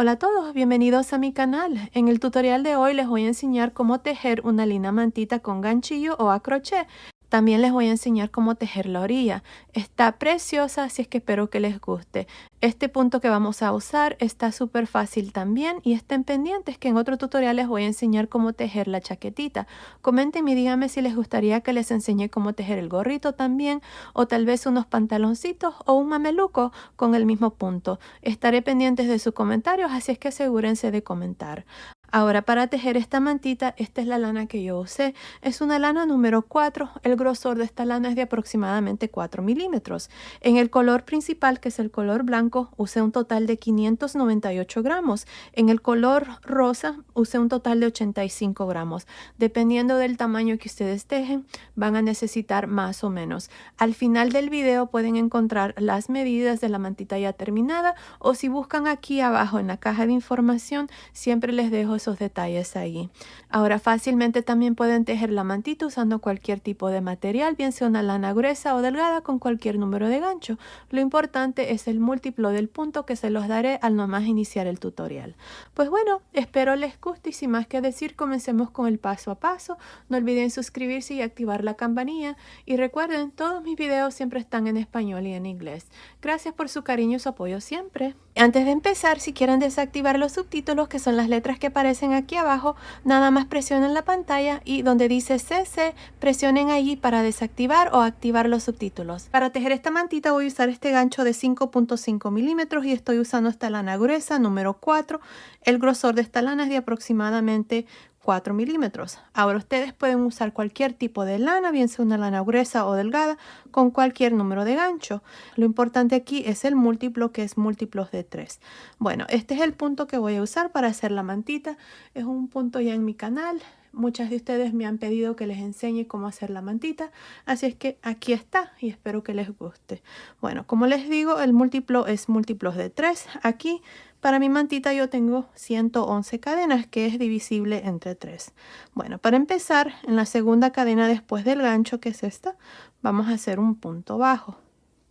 Hola a todos, bienvenidos a mi canal. En el tutorial de hoy les voy a enseñar cómo tejer una linda mantita con ganchillo o a crochet. También les voy a enseñar cómo tejer la orilla. Está preciosa, así es que espero que les guste. Este punto que vamos a usar está súper fácil también y estén pendientes que en otro tutorial les voy a enseñar cómo tejer la chaquetita. Comenten y díganme si les gustaría que les enseñe cómo tejer el gorrito también o tal vez unos pantaloncitos o un mameluco con el mismo punto. Estaré pendientes de sus comentarios, así es que asegúrense de comentar. Ahora para tejer esta mantita, esta es la lana que yo usé. Es una lana número 4. El grosor de esta lana es de aproximadamente 4 milímetros. En el color principal, que es el color blanco, usé un total de 598 gramos. En el color rosa, usé un total de 85 gramos. Dependiendo del tamaño que ustedes tejen, van a necesitar más o menos. Al final del video pueden encontrar las medidas de la mantita ya terminada, o si buscan aquí abajo en la caja de información, siempre les dejo esos detalles ahí. Ahora fácilmente también pueden tejer la mantita usando cualquier tipo de material, bien sea una lana gruesa o delgada con cualquier número de gancho. Lo importante es el múltiplo del punto que se los daré al nomás iniciar el tutorial. Pues bueno, espero les guste y sin más que decir, comencemos con el paso a paso. No olviden suscribirse y activar la campanilla. Y recuerden, todos mis videos siempre están en español y en inglés. Gracias por su cariño y su apoyo siempre. Antes de empezar, si quieren desactivar los subtítulos, que son las letras que aparecen aquí abajo, nada más presionen la pantalla y donde dice CC, presionen allí para desactivar o activar los subtítulos. Para tejer esta mantita voy a usar este gancho de 5.5 milímetros y estoy usando esta lana gruesa número 4. El grosor de esta lana es de aproximadamente 4 milímetros. Ahora ustedes pueden usar cualquier tipo de lana, bien sea una lana gruesa o delgada, con cualquier número de gancho. Lo importante aquí es el múltiplo, que es múltiplos de 3. Bueno, este es el punto que voy a usar para hacer la mantita. Es un punto ya en mi canal. Muchas de ustedes me han pedido que les enseñe cómo hacer la mantita, así es que aquí está y espero que les guste. Bueno, como les digo, el múltiplo es múltiplos de 3. Aquí para mi mantita yo tengo 111 cadenas, que es divisible entre 3. Bueno, para empezar, en la segunda cadena después del gancho, que es esta, vamos a hacer un punto bajo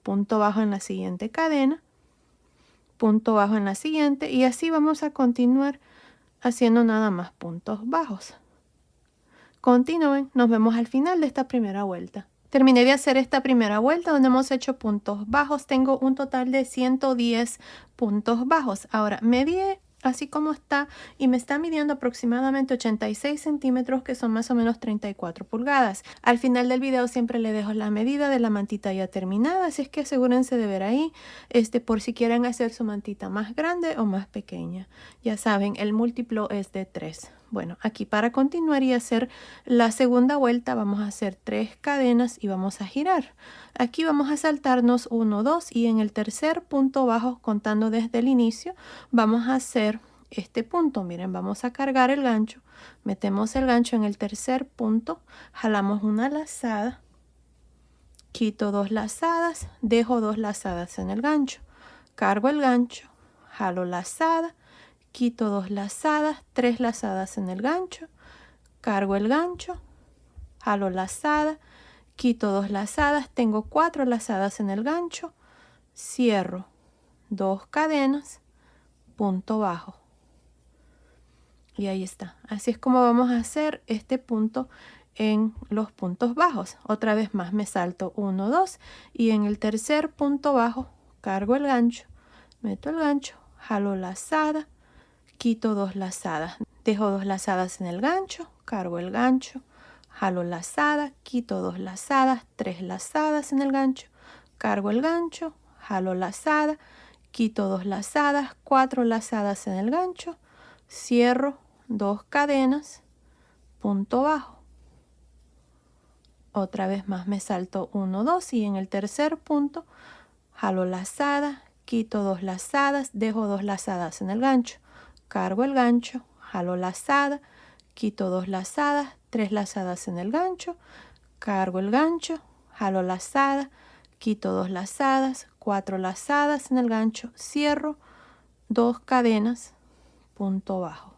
en la siguiente cadena, punto bajo en la siguiente, y así vamos a continuar haciendo nada más puntos bajos. Continúen, nos vemos al final de esta primera vuelta. Terminé de hacer esta primera vuelta donde hemos hecho puntos bajos. Tengo un total de 110 puntos bajos. Ahora medí así como está y me está midiendo aproximadamente 86 centímetros, que son más o menos 34 pulgadas. Al final del video siempre le dejo la medida de la mantita ya terminada, así es que asegúrense de ver ahí por si quieren hacer su mantita más grande o más pequeña. Ya saben, el múltiplo es de 3. Bueno, aquí para continuar y hacer la segunda vuelta vamos a hacer 3 cadenas y vamos a girar. Aquí vamos a saltarnos 1, 2 y en el tercer punto bajo, contando desde el inicio, vamos a hacer este punto. Miren, vamos a cargar el gancho, metemos el gancho en el tercer punto, jalamos una lazada, quito 2 lazadas, dejo 2 lazadas en el gancho, cargo el gancho, jalo lazada, quito 2 lazadas, 3 lazadas en el gancho, cargo el gancho, jalo lazada, quito 2 lazadas, tengo 4 lazadas en el gancho, cierro 2 cadenas, punto bajo. Y ahí está. Así es como vamos a hacer este punto en los puntos bajos. Otra vez más me salto 1, 2 y en el tercer punto bajo cargo el gancho, meto el gancho, jalo lazada, quito 2 lazadas, dejo 2 lazadas en el gancho, cargo el gancho, jalo lazada, quito 2 lazadas, 3 lazadas en el gancho, cargo el gancho, jalo lazada, quito 2 lazadas, 4 lazadas en el gancho, cierro 2 cadenas, punto bajo. Otra vez más me salto 1, 2 y en el tercer punto jalo lazada, quito 2 lazadas, dejo 2 lazadas en el gancho, cargo el gancho, jalo lazada, quito 2 lazadas, 3 lazadas en el gancho, cargo el gancho, jalo lazada, quito 2 lazadas, 4 lazadas en el gancho, cierro 2 cadenas, punto bajo.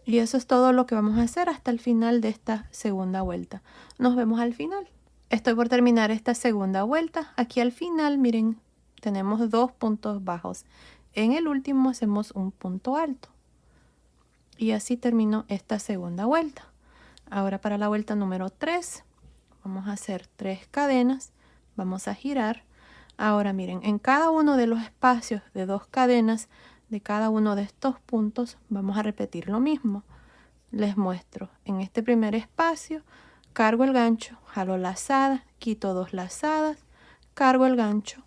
Y eso es todo lo que vamos a hacer hasta el final de esta segunda vuelta. Nos vemos al final. Estoy por terminar esta segunda vuelta. Aquí al final, miren, tenemos 2 puntos bajos. en el último hacemos un punto alto. Y así terminó esta segunda vuelta. Ahora para la vuelta número 3 vamos a hacer 3 cadenas, vamos a girar. Ahora miren, en cada uno de los espacios de 2 cadenas de cada uno de estos puntos vamos a repetir lo mismo. Les muestro, en este primer espacio cargo el gancho, jalo lazada, quito 2 lazadas, cargo el gancho,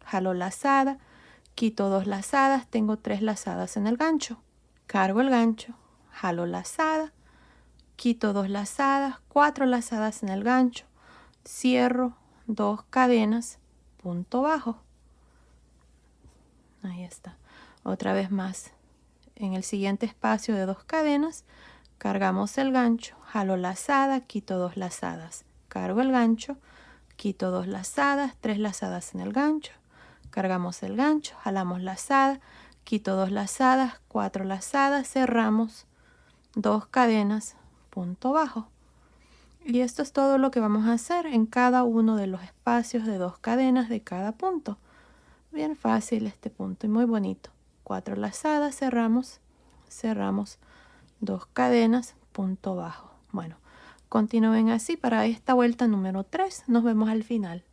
jalo lazada, quito 2 lazadas, tengo 3 lazadas en el gancho, cargo el gancho, jalo lazada, quito 2 lazadas, 4 lazadas en el gancho, cierro 2 cadenas, punto bajo. Ahí está. Otra vez más. En el siguiente espacio de 2 cadenas, cargamos el gancho, jalo lazada, quito 2 lazadas, cargo el gancho, quito 2 lazadas, 3 lazadas en el gancho, cargamos el gancho, jalamos lazada, quito 2 lazadas, 4 lazadas, cerramos 2 cadenas, punto bajo. Y esto es todo lo que vamos a hacer en cada uno de los espacios de 2 cadenas de cada punto. Bien fácil este punto y muy bonito. 4 lazadas, cerramos, 2 cadenas, punto bajo. Bueno, continúen así para esta vuelta número 3. Nos vemos al final.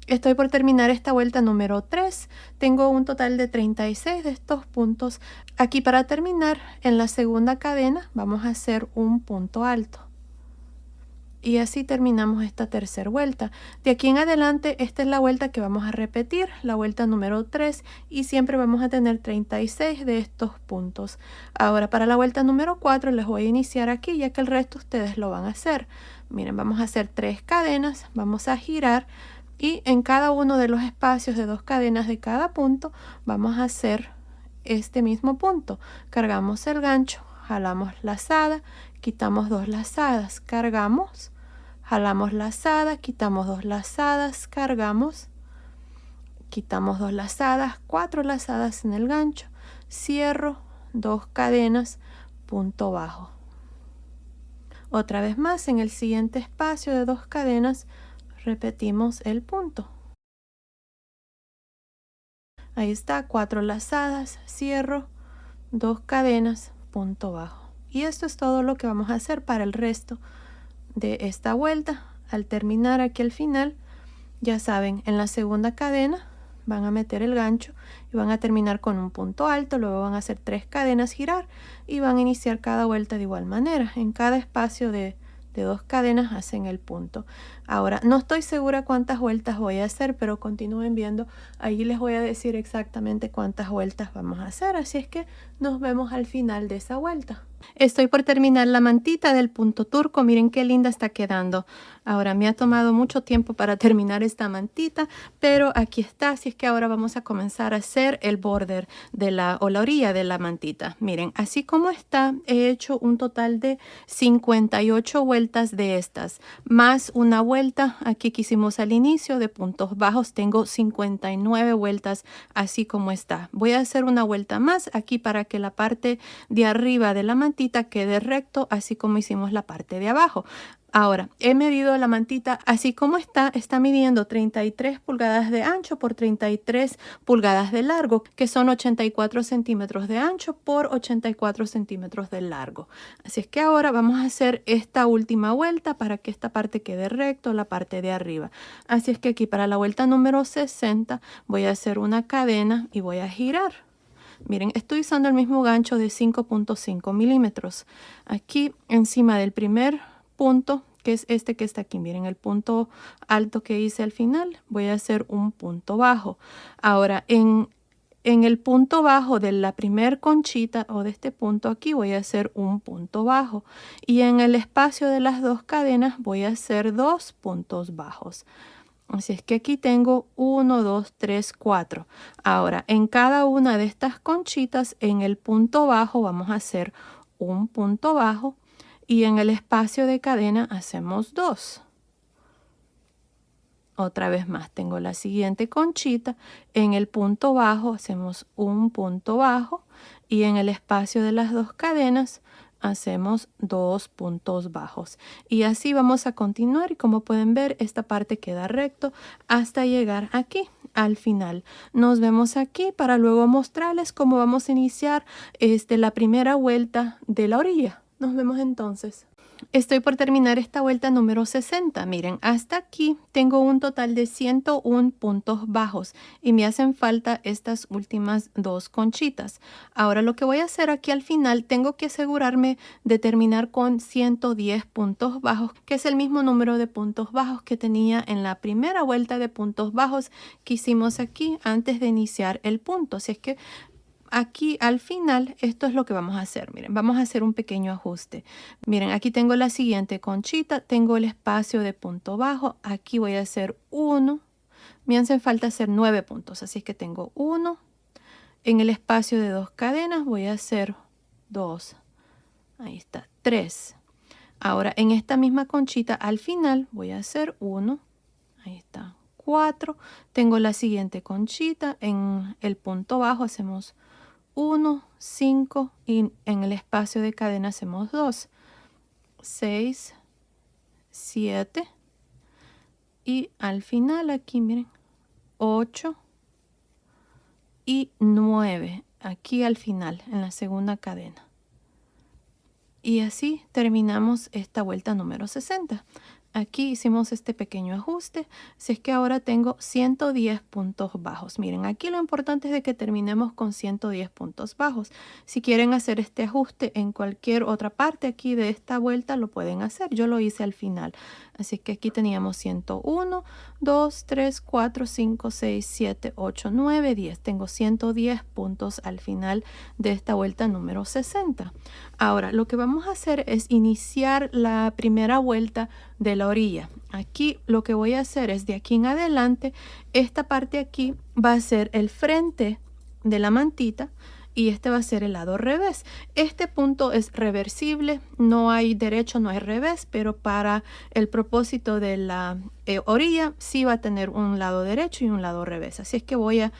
Estoy por terminar esta vuelta número 3. Tengo un total de 36 de estos puntos. Aquí para terminar, en la segunda cadena vamos a hacer un punto alto. Y así terminamos esta tercera vuelta. De aquí en adelante, esta es la vuelta que vamos a repetir, la vuelta número 3, y siempre vamos a tener 36 de estos puntos. Ahora para la vuelta número 4 les voy a iniciar aquí, ya que el resto ustedes lo van a hacer. Miren, vamos a hacer 3 cadenas, vamos a girar, y en cada uno de los espacios de 2 cadenas de cada punto vamos a hacer este mismo punto. Cargamos el gancho, jalamos lazada, quitamos 2 lazadas, cargamos, jalamos lazada, quitamos 2 lazadas, cargamos, quitamos 2 lazadas, 4 lazadas en el gancho, cierro 2 cadenas, punto bajo. Otra vez más, en el siguiente espacio de 2 cadenas repetimos el punto. Ahí está, 4 lazadas, cierro 2 cadenas, punto bajo. Y esto es todo lo que vamos a hacer para el resto de esta vuelta. Al terminar aquí al final, ya saben, en la segunda cadena van a meter el gancho y van a terminar con un punto alto. Luego van a hacer 3 cadenas, girar, y van a iniciar cada vuelta de igual manera. En cada espacio de 2 cadenas hacen el punto. Ahora, no estoy segura cuántas vueltas voy a hacer, pero continúen viendo. Ahí les voy a decir exactamente cuántas vueltas vamos a hacer. Así es que nos vemos al final de esa vuelta. Estoy por terminar la mantita del punto turco. Miren qué linda está quedando. Ahora me ha tomado mucho tiempo para terminar esta mantita, pero aquí está. Así es que ahora vamos a comenzar a hacer el border de la orilla de la mantita. Miren, así como está, he hecho un total de 58 vueltas de estas, más una vuelta aquí que hicimos al inicio de puntos bajos. Tengo 59 vueltas así como está. Voy a hacer una vuelta más aquí para que la parte de arriba de la mantita quede recto, así como hicimos la parte de abajo. Ahora, he medido la mantita así como está midiendo 33 pulgadas de ancho por 33 pulgadas de largo, que son 84 centímetros de ancho por 84 centímetros de largo. Así es que ahora vamos a hacer esta última vuelta para que esta parte quede recto, la parte de arriba. Así es que aquí para la vuelta número 60 voy a hacer una cadena y voy a girar. Miren, estoy usando el mismo gancho de 5.5 milímetros. Aquí encima del primer punto, que es este que está aquí, miren el punto alto que hice al final, voy a hacer un punto bajo. Ahora en el punto bajo de la primer conchita o de este punto aquí voy a hacer un punto bajo, y en el espacio de las 2 cadenas voy a hacer 2 puntos bajos. Así es que aquí tengo 1, 2, 3, 4. Ahora en cada una de estas conchitas, en el punto bajo vamos a hacer un punto bajo, y en el espacio de cadena hacemos 2. Otra vez más, tengo la siguiente conchita, en el punto bajo hacemos un punto bajo, y en el espacio de las 2 cadenas hacemos 2 puntos bajos y así vamos a continuar y como pueden ver esta parte queda recto hasta llegar aquí al final. Nos vemos aquí para luego mostrarles cómo vamos a iniciar la primera vuelta de la orilla. Nos vemos entonces. Estoy por terminar esta vuelta número 60. Miren, hasta aquí tengo un total de 101 puntos bajos y me hacen falta estas últimas 2 conchitas. Ahora lo que voy a hacer aquí al final, tengo que asegurarme de terminar con 110 puntos bajos, que es el mismo número de puntos bajos que tenía en la primera vuelta de puntos bajos que hicimos aquí antes de iniciar el punto. Así es que aquí al final esto es lo que vamos a hacer. Miren, vamos a hacer un pequeño ajuste. Miren, aquí tengo la siguiente conchita, tengo el espacio de punto bajo, aquí voy a hacer 1, me hacen falta hacer 9 puntos, así es que tengo 1, en el espacio de 2 cadenas voy a hacer 2, ahí está, 3. Ahora en esta misma conchita al final voy a hacer 1, ahí está, 4, tengo la siguiente conchita, en el punto bajo hacemos 1, 5 y en el espacio de cadena hacemos 2, 6, 7 y al final aquí miren 8 y 9 aquí al final en la segunda cadena. Y así terminamos esta vuelta número 60. Aquí hicimos este pequeño ajuste, así es que ahora tengo 110 puntos bajos. Miren, aquí lo importante es de que terminemos con 110 puntos bajos. Si quieren hacer este ajuste en cualquier otra parte aquí de esta vuelta, lo pueden hacer. Yo lo hice al final. Así que aquí teníamos 101, 2, 3, 4, 5, 6, 7, 8, 9, 10. Tengo 110 puntos al final de esta vuelta número 60. Ahora, lo que vamos a hacer es iniciar la primera vuelta de la orilla. Aquí lo que voy a hacer es de aquí en adelante, esta parte aquí va a ser el frente de la mantita y este va a ser el lado revés. Este punto es reversible, no hay derecho, no hay revés, pero para el propósito de la orilla sí va a tener un lado derecho y un lado revés. Así es que voy a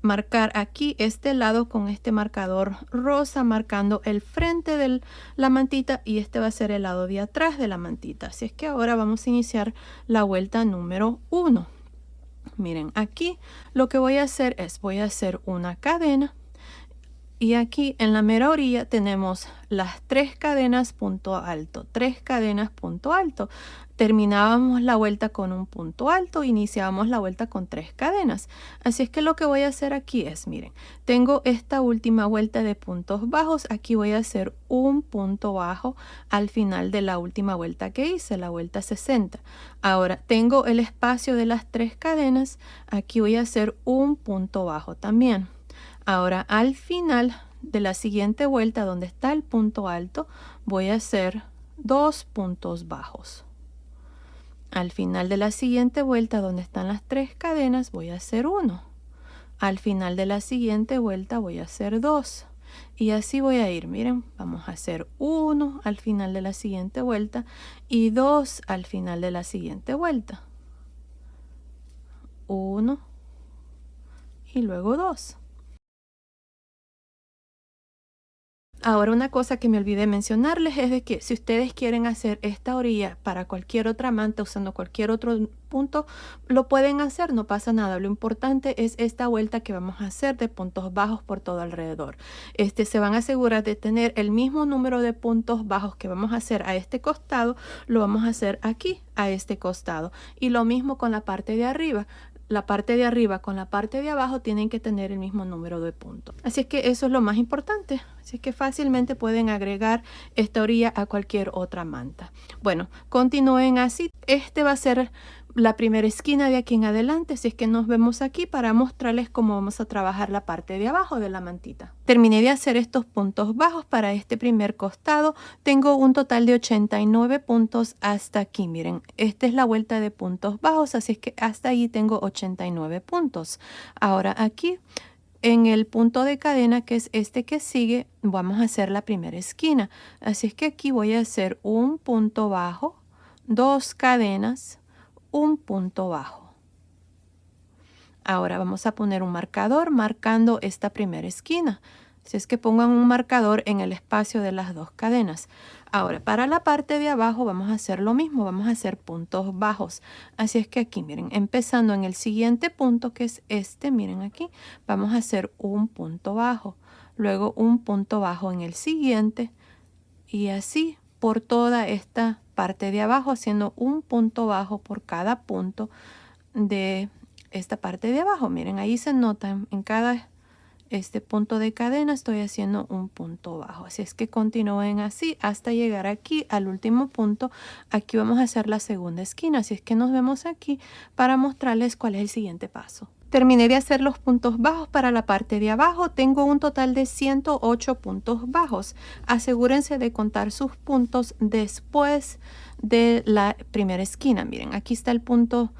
marcar aquí este lado con este marcador rosa, marcando el frente de la mantita y este va a ser el lado de atrás de la mantita. Así es que ahora vamos a iniciar la vuelta número 1. Miren, aquí lo que voy a hacer es, voy a hacer una cadena y aquí en la mera orilla tenemos las 3 cadenas punto alto, 3 cadenas punto alto. Terminábamos la vuelta con un punto alto, iniciábamos la vuelta con 3 cadenas. Así es que lo que voy a hacer aquí es, miren, tengo esta última vuelta de puntos bajos, aquí voy a hacer un punto bajo al final de la última vuelta que hice, la vuelta 60. Ahora tengo el espacio de las 3 cadenas, aquí voy a hacer un punto bajo también. Ahora al final de la siguiente vuelta donde está el punto alto voy a hacer 2 puntos bajos. Al final de la siguiente vuelta donde están las 3 cadenas voy a hacer 1. Al final de la siguiente vuelta voy a hacer 2. Y así voy a ir, miren, vamos a hacer 1 al final de la siguiente vuelta y 2 al final de la siguiente vuelta. 1 y luego 2. Ahora una cosa que me olvidé mencionarles es de que si ustedes quieren hacer esta orilla para cualquier otra manta usando cualquier otro punto, lo pueden hacer, no pasa nada. Lo importante es esta vuelta que vamos a hacer de puntos bajos por todo alrededor. Se van a asegurar de tener el mismo número de puntos bajos que vamos a hacer a este costado, lo vamos a hacer aquí a este costado. Y lo mismo con la parte de arriba. La parte de arriba con la parte de abajo tienen que tener el mismo número de puntos. Así es que eso es lo más importante. Así es que fácilmente pueden agregar esta orilla a cualquier otra manta. Bueno, continúen así. Este va a ser la primera esquina de aquí en adelante, así es que nos vemos aquí para mostrarles cómo vamos a trabajar la parte de abajo de la mantita. Terminé de hacer estos puntos bajos para este primer costado. Tengo un total de 89 puntos hasta aquí. Miren, esta es la vuelta de puntos bajos, así es que hasta ahí tengo 89 puntos. Ahora aquí en el punto de cadena, que es este que sigue, vamos a hacer la primera esquina. Así es que aquí voy a hacer un punto bajo, 2 cadenas, un punto bajo. Ahora vamos a poner un marcador marcando esta primera esquina. Si es que pongan un marcador en el espacio de las dos cadenas. Ahora, para la parte de abajo vamos a hacer lo mismo, vamos a hacer puntos bajos. Así es que aquí, miren, empezando en el siguiente punto, que es este, miren aquí, vamos a hacer un punto bajo. Luego un punto bajo en el siguiente y así por toda esta parte de abajo, haciendo un punto bajo por cada punto de esta parte de abajo. Miren, ahí se nota en cada punto de cadena estoy haciendo un punto bajo. Así es que continúen así hasta llegar aquí al último punto. Aquí vamos a hacer la segunda esquina. Así es que nos vemos aquí para mostrarles cuál es el siguiente paso. Terminé de hacer los puntos bajos para la parte de abajo. Tengo un total de 108 puntos bajos. Asegúrense de contar sus puntos después de la primera esquina. Miren, aquí está el punto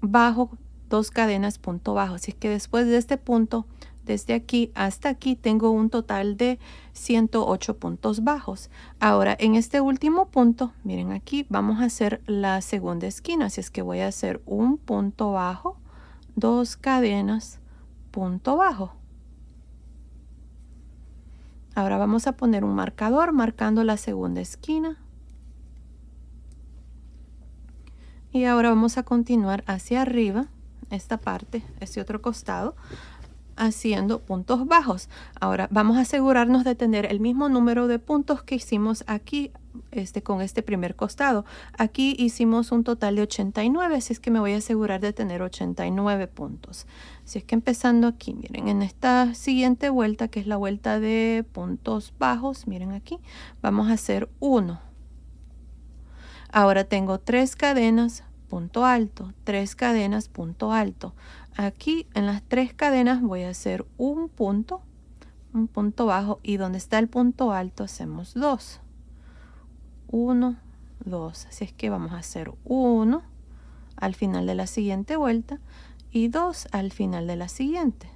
bajo, 2 cadenas, punto bajo. Así es que después de este punto, desde aquí hasta aquí, tengo un total de 108 puntos bajos. Ahora, en este último punto, miren aquí, vamos a hacer la segunda esquina. Así es que voy a hacer un punto bajo, 2 cadenas, punto bajo. Ahora vamos a poner un marcador marcando la segunda esquina. Y ahora vamos a continuar hacia arriba, esta parte, este otro costado, haciendo puntos bajos. Ahora vamos a asegurarnos de tener el mismo número de puntos que hicimos aquí con este primer costado. Aquí hicimos un total de 89, así es que me voy a asegurar de tener 89 puntos. Así es que empezando aquí, miren, en esta siguiente vuelta, que es la vuelta de puntos bajos, miren aquí, vamos a hacer 1. Ahora tengo 3 cadenas, punto alto, 3 cadenas, punto alto. Aquí en las 3 cadenas voy a hacer un punto bajo, y donde está el punto alto hacemos 2. 1, 2. Así es que vamos a hacer 1 al final de la siguiente vuelta y 2 al final de la siguiente.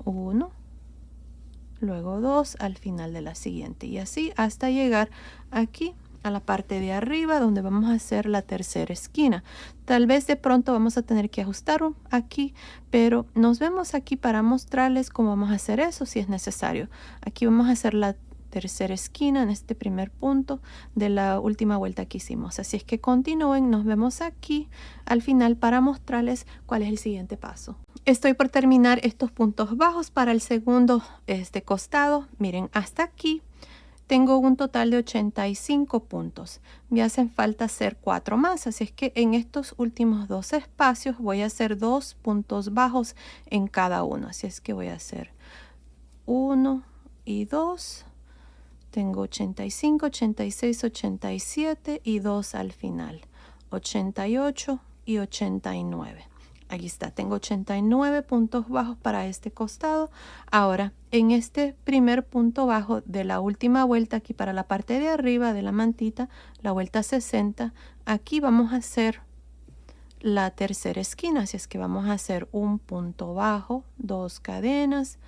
1, luego 2 al final de la siguiente, y así hasta llegar aquí a la parte de arriba donde vamos a hacer la tercera esquina. Tal vez de pronto vamos a tener que ajustar aquí, pero nos vemos aquí para mostrarles cómo vamos a hacer eso si es necesario. Aquí vamos a hacer la tercera esquina en este primer punto de la última vuelta que hicimos. Así es que continúen, nos vemos aquí al final para mostrarles cuál es el siguiente paso. Estoy por terminar estos puntos bajos para el segundo costado. Miren, hasta aquí tengo un total de 85 puntos. Me hacen falta hacer 4 más, así es que en estos últimos 2 espacios voy a hacer 2 puntos bajos en cada uno. Así es que voy a hacer 1 y 2. Tengo 85, 86, 87 y 2 al final. 88 y 89. Aquí está, tengo 89 puntos bajos para este costado. Ahora, en este primer punto bajo de la última vuelta, aquí para la parte de arriba de la mantita, la vuelta 60, aquí vamos a hacer la tercera esquina. Así es que vamos a hacer un punto bajo, 2 cadenas,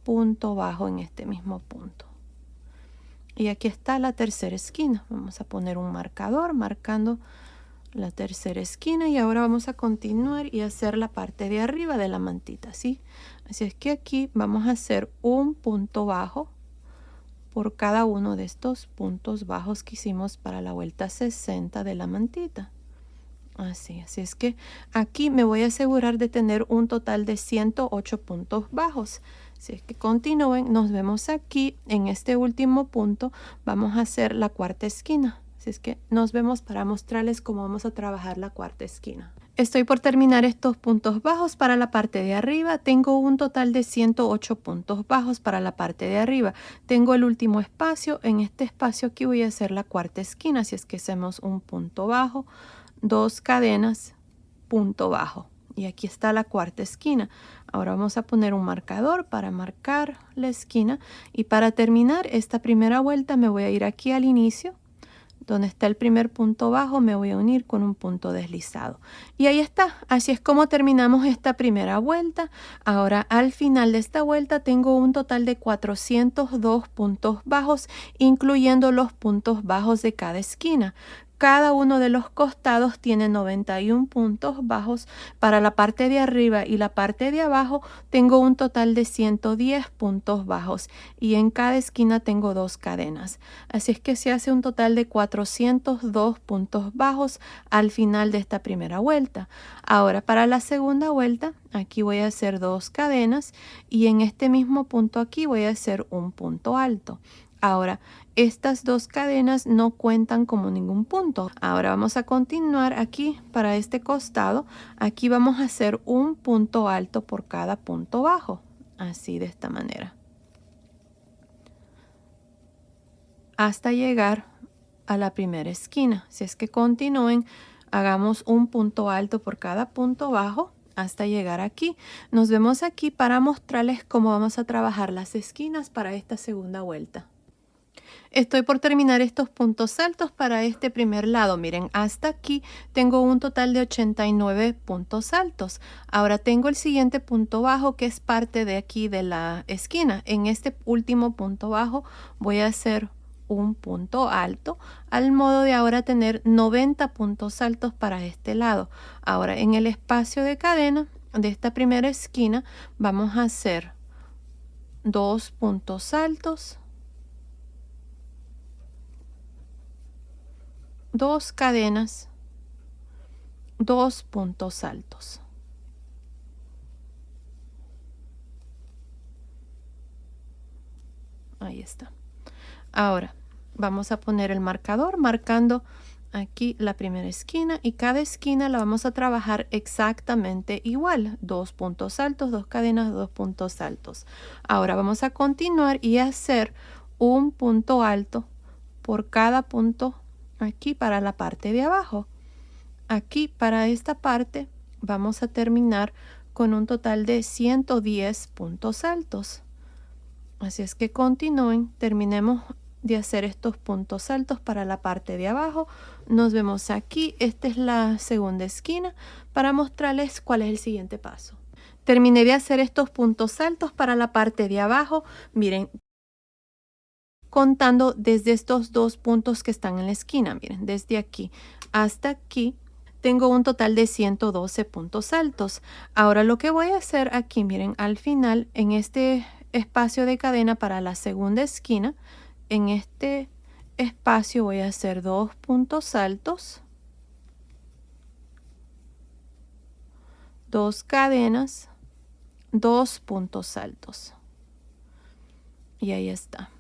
punto bajo en este mismo punto. Y aquí está la tercera esquina. Vamos a poner un marcador marcando la tercera esquina, y ahora vamos a continuar y hacer la parte de arriba de la mantita, ¿sí? Así es que aquí vamos a hacer un punto bajo por cada uno de estos puntos bajos que hicimos para la vuelta 60 de la mantita. Así es que aquí me voy a asegurar de tener un total de 108 puntos bajos. Así es que continúen, nos vemos aquí en este último punto. Vamos a hacer la cuarta esquina. Así es que nos vemos para mostrarles cómo vamos a trabajar la cuarta esquina. Estoy por terminar estos puntos bajos para la parte de arriba. Tengo un total de 108 puntos bajos para la parte de arriba. Tengo el último espacio. En este espacio aquí voy a hacer la cuarta esquina. Así es que hacemos un punto bajo, 2 cadenas, punto bajo. Y aquí está la cuarta esquina. Ahora vamos a poner un marcador para marcar la esquina. Y para terminar esta primera vuelta me voy a ir aquí al inicio. Donde está el primer punto bajo, me voy a unir con un punto deslizado. Y ahí está. Así es como terminamos esta primera vuelta. Ahora, al final de esta vuelta, tengo un total de 402 puntos bajos, incluyendo los puntos bajos de cada esquina. cada uno de los costados tiene 91 puntos bajos. Para la parte de arriba y la parte de abajo tengo un total de 110 puntos bajos y en cada esquina tengo 2 cadenas. Así es que se hace un total de 402 puntos bajos al final de esta primera vuelta. Ahora para la segunda vuelta, aquí voy a hacer 2 cadenas y en este mismo punto aquí voy a hacer un punto alto. Ahora, estas 2 cadenas no cuentan como ningún punto. Ahora vamos a continuar aquí para este costado. Aquí vamos a hacer un punto alto por cada punto bajo. Así de esta manera. Hasta llegar a la primera esquina. Si es que continúen, hagamos un punto alto por cada punto bajo hasta llegar aquí. Nos vemos aquí para mostrarles cómo vamos a trabajar las esquinas para esta segunda vuelta. Estoy por terminar estos puntos altos para este primer lado. Miren, hasta aquí tengo un total de 89 puntos altos. Ahora tengo el siguiente punto bajo que es parte de aquí de la esquina. En este último punto bajo voy a hacer un punto alto al modo de ahora tener 90 puntos altos para este lado. Ahora en el espacio de cadena de esta primera esquina vamos a hacer 2 puntos altos, 2 cadenas, 2 puntos altos. Ahí está. Ahora vamos a poner el marcador marcando aquí la primera esquina y cada esquina la vamos a trabajar exactamente igual. 2 puntos altos, 2 cadenas, 2 puntos altos. Ahora vamos a continuar y hacer un punto alto por cada punto aquí para la parte de abajo. Aquí para esta parte vamos a terminar con un total de 110 puntos altos. Así es que continúen, terminemos de hacer estos puntos altos para la parte de abajo. Nos vemos aquí. Esta es la segunda esquina para mostrarles cuál es el siguiente paso. Terminé de hacer estos puntos altos para la parte de abajo. Miren, contando desde estos 2 puntos que están en la esquina, miren, desde aquí hasta aquí tengo un total de 112 puntos altos. Ahora lo que voy a hacer aquí, miren, al final en este espacio de cadena para la segunda esquina, en este espacio voy a hacer 2 puntos altos, 2 cadenas, 2 puntos altos y ahí está.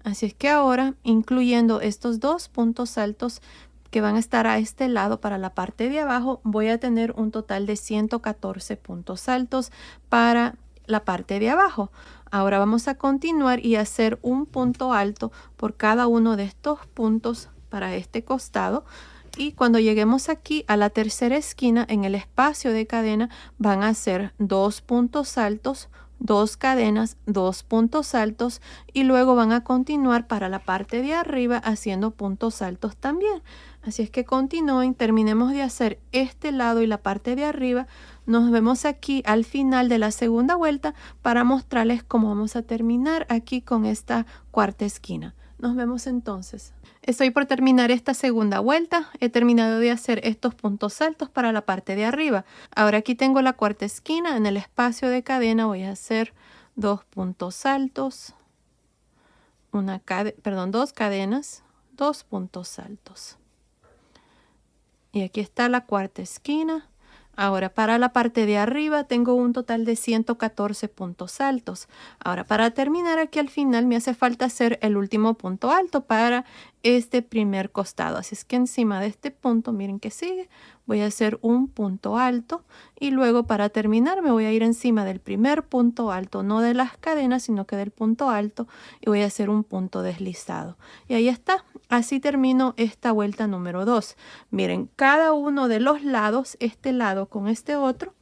Así es que ahora, incluyendo estos 2 puntos altos que van a estar a este lado para la parte de abajo, voy a tener un total de 114 puntos altos para la parte de abajo. Ahora vamos a continuar y hacer un punto alto por cada uno de estos puntos para este costado. Y cuando lleguemos aquí a la tercera esquina, en el espacio de cadena, van a ser 2 puntos altos, 2 cadenas, 2 puntos altos y luego van a continuar para la parte de arriba haciendo puntos altos también. Así es que continúen, terminemos de hacer este lado y la parte de arriba. Nos vemos aquí al final de la segunda vuelta para mostrarles cómo vamos a terminar aquí con esta cuarta esquina. Nos vemos entonces. Estoy por terminar esta segunda vuelta. He terminado de hacer estos puntos altos para la parte de arriba. Ahora aquí tengo la cuarta esquina. En el espacio de cadena voy a hacer 2 puntos altos, 2 cadenas, 2 puntos altos. Y aquí está la cuarta esquina. Ahora para la parte de arriba tengo un total de 114 puntos altos. Ahora para terminar aquí al final me hace falta hacer el último punto alto para este primer costado. Así es que encima de este punto, miren que sigue, voy a hacer un punto alto y luego para terminar me voy a ir encima del primer punto alto, no de las cadenas sino que del punto alto, y voy a hacer un punto deslizado. Y ahí está. Así termino esta vuelta número 2. Miren, cada uno de los lados, este lado con este otro,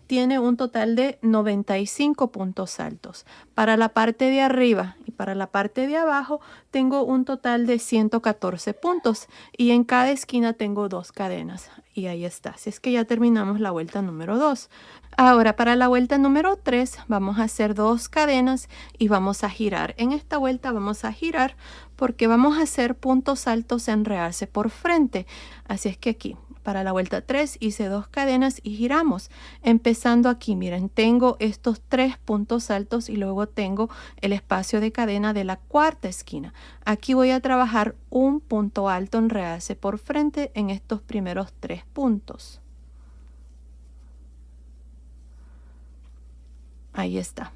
tiene un total de 95 puntos altos. Para la parte de arriba y para la parte de abajo tengo un total de 114 puntos y en cada esquina tengo 2 cadenas y ahí está. Así es que ya terminamos la vuelta número 2. Ahora para la vuelta número 3 vamos a hacer 2 cadenas y vamos a girar. En esta vuelta vamos a girar porque vamos a hacer puntos altos en realce por frente. Así es que aquí para la vuelta 3 hice 2 cadenas y giramos. Empezando aquí, miren, tengo estos 3 puntos altos y luego tengo el espacio de cadena de la cuarta esquina. Aquí voy a trabajar un punto alto en realce por frente en estos primeros 3 puntos. Ahí está.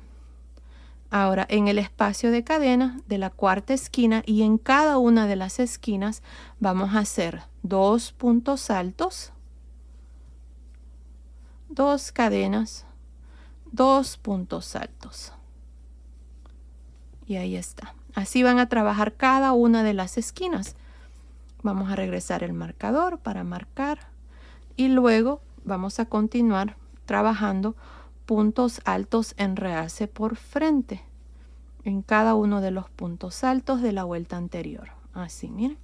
Ahora en el espacio de cadena de la cuarta esquina y en cada una de las esquinas vamos a hacer 2 puntos altos, 2 cadenas, 2 puntos altos. Y ahí está. Así van a trabajar cada una de las esquinas. Vamos a regresar el marcador para marcar y luego vamos a continuar trabajando puntos altos en realce por frente en cada uno de los puntos altos de la vuelta anterior. Así, miren.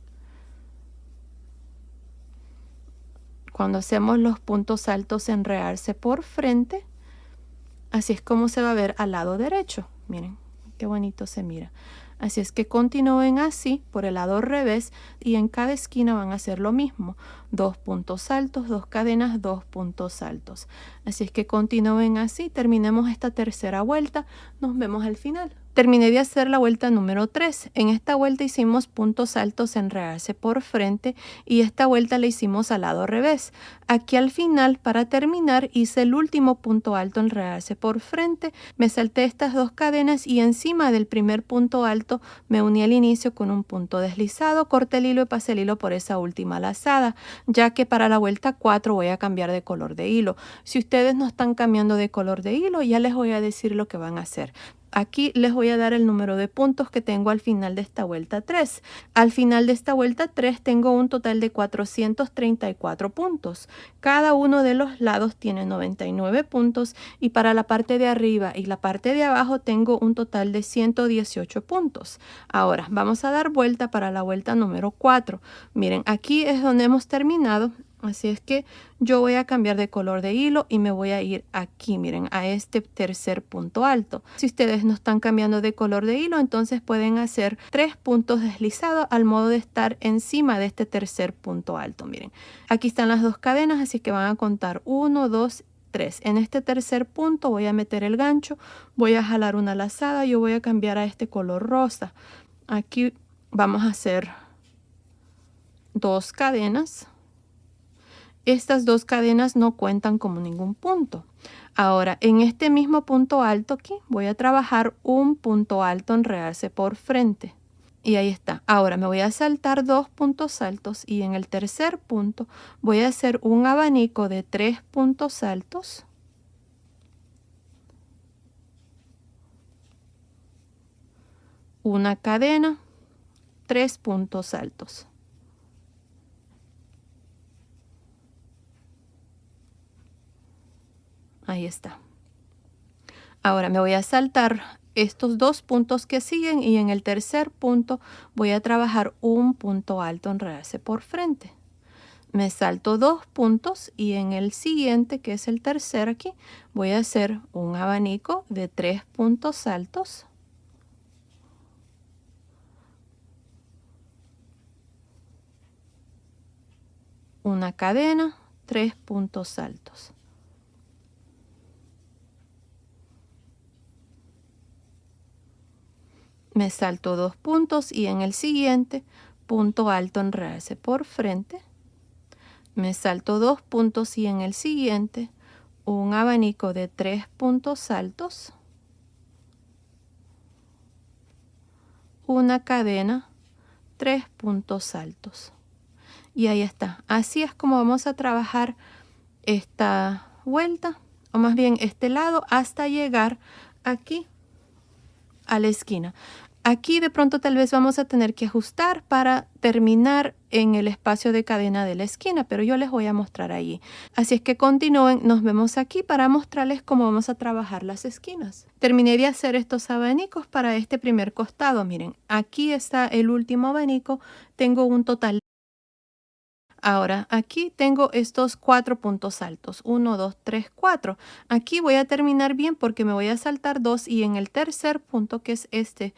Cuando hacemos los puntos altos en realce por frente, así es como se va a ver al lado derecho. Miren, qué bonito se mira. Así es que continúen así por el lado revés y en cada esquina van a hacer lo mismo. 2 puntos altos, 2 cadenas, 2 puntos altos. Así es que continúen así. Terminemos esta tercera vuelta. Nos vemos al final. Terminé de hacer la vuelta número 3. En esta vuelta hicimos puntos altos en realce por frente y esta vuelta la hicimos al lado revés. Aquí al final, para terminar, hice el último punto alto en realce por frente. Me salté estas 2 cadenas y encima del primer punto alto me uní al inicio con un punto deslizado, corté el hilo y pasé el hilo por esa última lazada, ya que para la vuelta 4 voy a cambiar de color de hilo. Si ustedes no están cambiando de color de hilo, ya les voy a decir lo que van a hacer. Aquí les voy a dar el número de puntos que tengo al final de esta vuelta 3. Al final de esta vuelta 3 tengo un total de 434 puntos. Cada uno de los lados tiene 99 puntos y para la parte de arriba y la parte de abajo tengo un total de 118 puntos. Ahora vamos a dar vuelta para la vuelta número 4. Miren, aquí es donde hemos terminado. Así es que yo voy a cambiar de color de hilo y me voy a ir aquí, miren, a este tercer punto alto. Si ustedes no están cambiando de color de hilo, entonces pueden hacer 3 puntos deslizados al modo de estar encima de este tercer punto alto. Miren, aquí están las 2 cadenas, así que van a contar 1, 2, 3. En este tercer punto voy a meter el gancho, voy a jalar una lazada, yo voy a cambiar a este color rosa. Aquí vamos a hacer 2 cadenas. Estas 2 cadenas no cuentan como ningún punto. Ahora, en este mismo punto alto aquí, voy a trabajar un punto alto en realce por frente. Y ahí está. Ahora me voy a saltar 2 puntos altos y en el tercer punto voy a hacer un abanico de 3 puntos altos. Una cadena, 3 puntos altos. Ahí está. Ahora me voy a saltar estos 2 puntos que siguen y en el tercer punto voy a trabajar un punto alto en realce por frente. Me salto 2 puntos y en el siguiente, que es el tercer aquí, voy a hacer un abanico de 3 puntos altos. Una cadena, 3 puntos altos. Me salto 2 puntos y en el siguiente punto alto en realce por frente. Me salto 2 puntos y en el siguiente un abanico de 3 puntos altos. Una cadena, 3 puntos altos. Y ahí está. Así es como vamos a trabajar esta vuelta, o más bien este lado, hasta llegar aquí a la esquina. Aquí de pronto tal vez vamos a tener que ajustar para terminar en el espacio de cadena de la esquina, pero yo les voy a mostrar allí. Así es que continúen, nos vemos aquí para mostrarles cómo vamos a trabajar las esquinas. Terminé de hacer estos abanicos para este primer costado. Miren, aquí está el último abanico, tengo un total. Ahora, aquí tengo estos 4 puntos altos, 1, 2, 3, 4. Aquí voy a terminar bien porque me voy a saltar 2 y en el tercer punto, que es este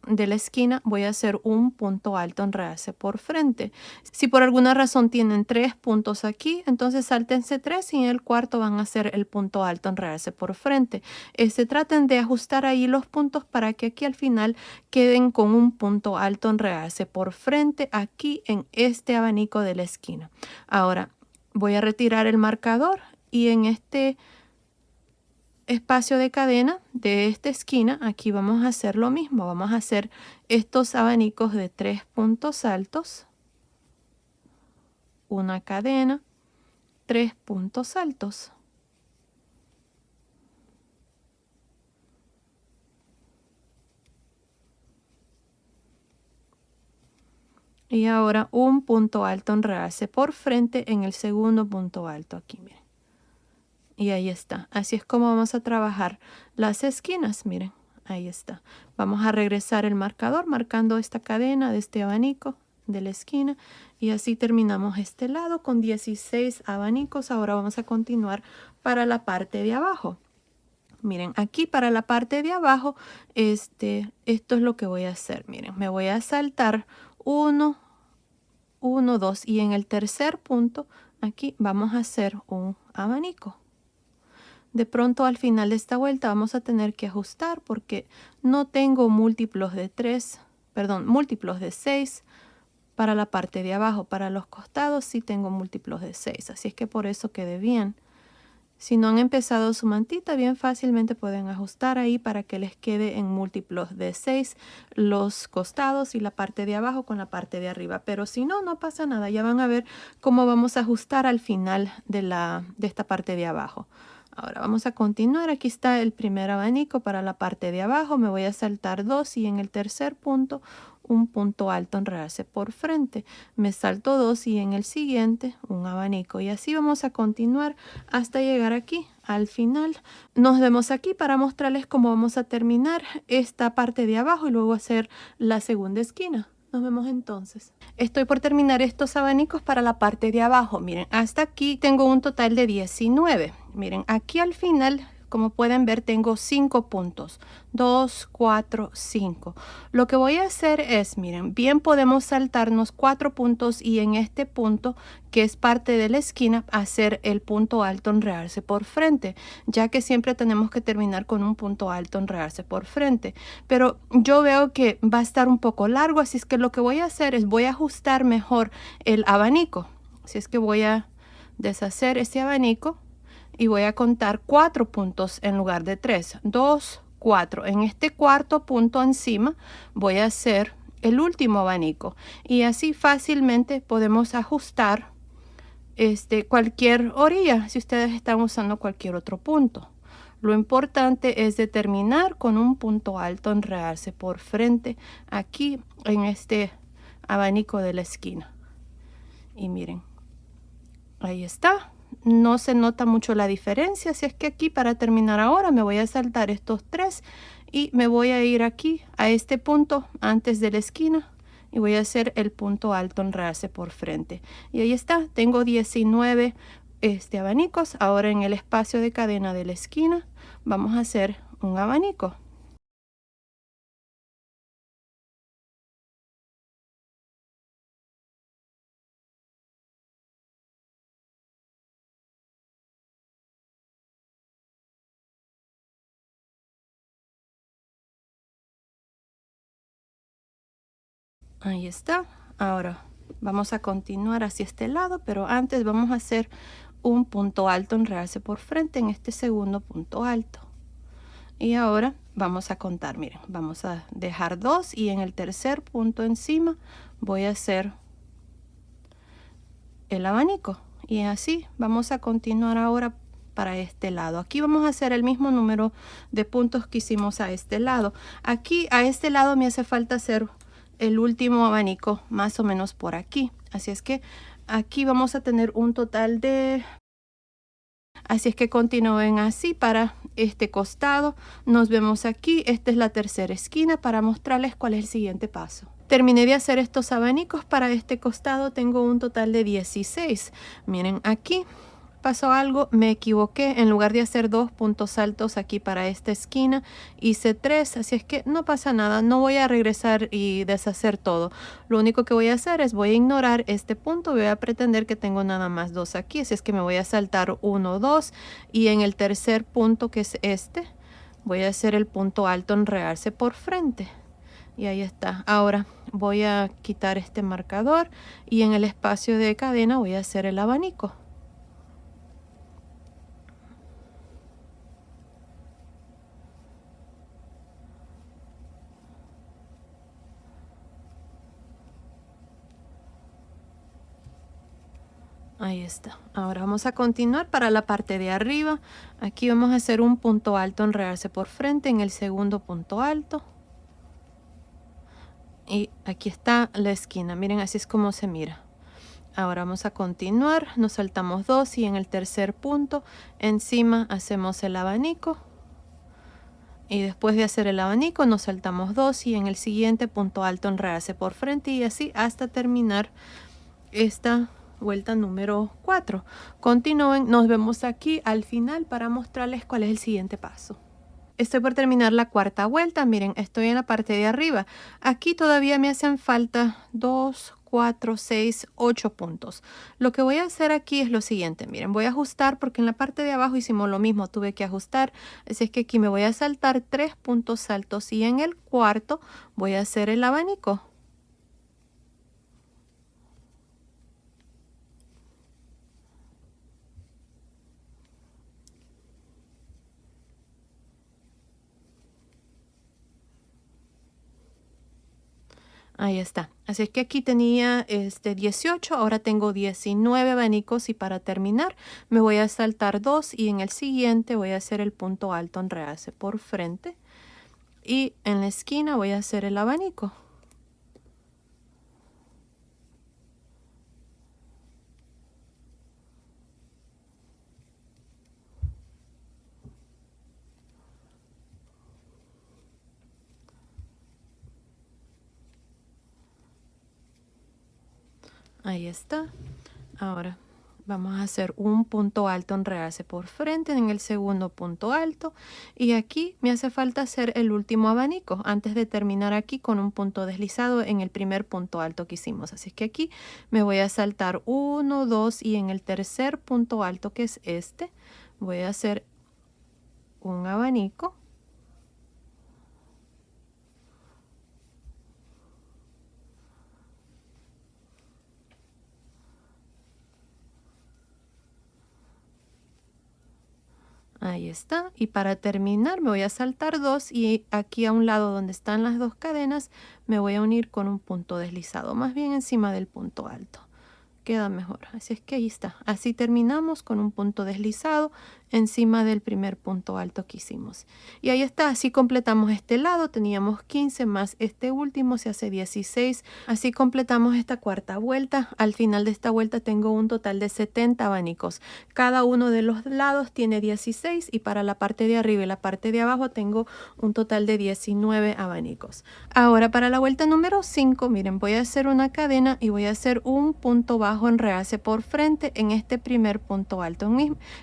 de la esquina, voy a hacer un punto alto en realce por frente. Si por alguna razón tienen 3 puntos aquí, entonces sáltense 3 y en el cuarto van a hacer el punto alto en realce por frente. Traten de ajustar ahí los puntos para que aquí al final queden con un punto alto en realce por frente aquí en este abanico de la esquina. Ahora voy a retirar el marcador y en este espacio de cadena de esta esquina aquí vamos a hacer lo mismo. Vamos a hacer estos abanicos de 3 puntos altos, una cadena, 3 puntos altos. Y ahora un punto alto en realce por frente en el segundo punto alto aquí, miren. Y ahí está. Así es como vamos a trabajar las esquinas, miren. Ahí está. Vamos a regresar el marcador marcando esta cadena de este abanico de la esquina y así terminamos este lado con 16 abanicos. Ahora vamos a continuar para la parte de abajo. Miren, aquí para la parte de abajo, esto es lo que voy a hacer. Miren, me voy a saltar 1, 1, 2 y en el tercer punto aquí vamos a hacer un abanico. De pronto al final de esta vuelta vamos a tener que ajustar porque no tengo múltiplos de 3, perdón, múltiplos de 6 para la parte de abajo. Para los costados sí tengo múltiplos de 6, así es que por eso quede bien. Si no han empezado su mantita, bien fácilmente pueden ajustar ahí para que les quede en múltiplos de 6 los costados y la parte de abajo con la parte de arriba. Pero si no, no pasa nada. Ya van a ver cómo vamos a ajustar al final de esta parte de abajo. Ahora vamos a continuar. Aquí está el primer abanico para la parte de abajo. Me voy a saltar 2 y en el tercer punto un punto alto en realce por frente. Me salto 2 y en el siguiente un abanico. Y así vamos a continuar hasta llegar aquí al final. Nos vemos aquí para mostrarles cómo vamos a terminar esta parte de abajo y luego hacer la segunda esquina. Nos vemos entonces. Estoy por terminar estos abanicos para la parte de abajo. Miren, hasta aquí tengo un total de 19. Miren, aquí al final, como pueden ver, tengo 5 puntos. 2, 4, 5. Lo que voy a hacer es, miren, bien podemos saltarnos 4 puntos y en este punto, que es parte de la esquina, hacer el punto alto en realce por frente, ya que siempre tenemos que terminar con un punto alto en realce por frente. Pero yo veo que va a estar un poco largo, así es que lo que voy a hacer es voy a ajustar mejor el abanico. Así es que voy a deshacer este abanico y voy a contar 4 puntos en lugar de 3. 2, 4. En este cuarto punto encima voy a hacer el último abanico y así fácilmente podemos ajustar cualquier orilla si ustedes están usando cualquier otro punto. Lo importante es determinar con un punto alto en realce por frente aquí en este abanico de la esquina. Y miren, ahí está. No se nota mucho la diferencia, así es que aquí para terminar ahora me voy a saltar estos 3 y me voy a ir aquí a este punto antes de la esquina y voy a hacer el punto alto en realce por frente. Y ahí está, tengo 19 abanicos. Ahora en el espacio de cadena de la esquina vamos a hacer un abanico. Ahí está. Ahora vamos a continuar hacia este lado, pero antes vamos a hacer un punto alto en realce por frente en este segundo punto alto. Y ahora vamos a contar, miren, vamos a dejar 2 y en el tercer punto encima voy a hacer el abanico. Y así vamos a continuar ahora para este lado. Aquí vamos a hacer el mismo número de puntos que hicimos a este lado. Aquí a este lado me hace falta hacer el último abanico más o menos por aquí. Así es que aquí vamos a tener un total de... Así es que continúen así para este costado. Nos vemos aquí. Esta es la tercera esquina para mostrarles cuál es el siguiente paso. Terminé de hacer estos abanicos para este costado. Tengo un total de 16. Miren aquí. Pasó algo, me equivoqué, en lugar de hacer 2 puntos altos aquí para esta esquina, hice 3, así es que no pasa nada, no voy a regresar y deshacer todo. Lo único que voy a hacer es voy a ignorar este punto, voy a pretender que tengo nada más 2 aquí, así es que me voy a saltar 1, 2 y en el tercer punto, que es este, voy a hacer el punto alto, enredarse por frente. Y ahí está. Ahora voy a quitar este marcador y en el espacio de cadena voy a hacer el abanico. Ahí está. Ahora vamos a continuar para la parte de arriba. Aquí vamos a hacer un punto alto, enredarse por frente en el segundo punto alto. Y aquí está la esquina. Miren, así es como se mira. Ahora vamos a continuar. Nos saltamos 2 y en el tercer punto encima hacemos el abanico. Y después de hacer el abanico nos saltamos 2 y en el siguiente punto alto enredarse por frente y así hasta terminar esta vuelta número 4. Continúen, nos vemos aquí al final para mostrarles cuál es el siguiente paso. Estoy por terminar la cuarta vuelta. Miren, estoy en la parte de arriba. Aquí todavía me hacen falta 2, 4, 6, 8 puntos. Lo que voy a hacer aquí es lo siguiente. Miren, voy a ajustar porque en la parte de abajo hicimos lo mismo. Tuve que ajustar. Así es que aquí me voy a saltar 3 puntos altos y en el cuarto voy a hacer el abanico. Ahí está. Así es que aquí tenía 18, ahora tengo 19 abanicos y para terminar me voy a saltar 2 y en el siguiente voy a hacer el punto alto, enredarse por frente y en la esquina voy a hacer el abanico. Ahí está. Ahora vamos a hacer un punto alto, enredarse por frente en el segundo punto alto y aquí me hace falta hacer el último abanico antes de terminar aquí con un punto deslizado en el primer punto alto que hicimos. Así que aquí me voy a saltar 1, 2 y en el tercer punto alto, que es este, voy a hacer un abanico. Ahí está. Y para terminar me voy a saltar 2 y aquí a un lado donde están las dos cadenas me voy a unir con un punto deslizado, más bien encima del punto alto. Queda mejor. Así es que ahí está. Así terminamos con un punto deslizado encima del primer punto alto que hicimos. Y ahí está. Así completamos este lado. Teníamos 15 más este último, se hace 16. Así completamos esta cuarta vuelta. Al final de esta vuelta tengo un total de 70 abanicos. Cada uno de los lados tiene 16 y para la parte de arriba y la parte de abajo tengo un total de 19 abanicos. Ahora para la vuelta número 5, miren, voy a hacer una cadena y voy a hacer un punto bajo, enredarse por frente en este primer punto alto,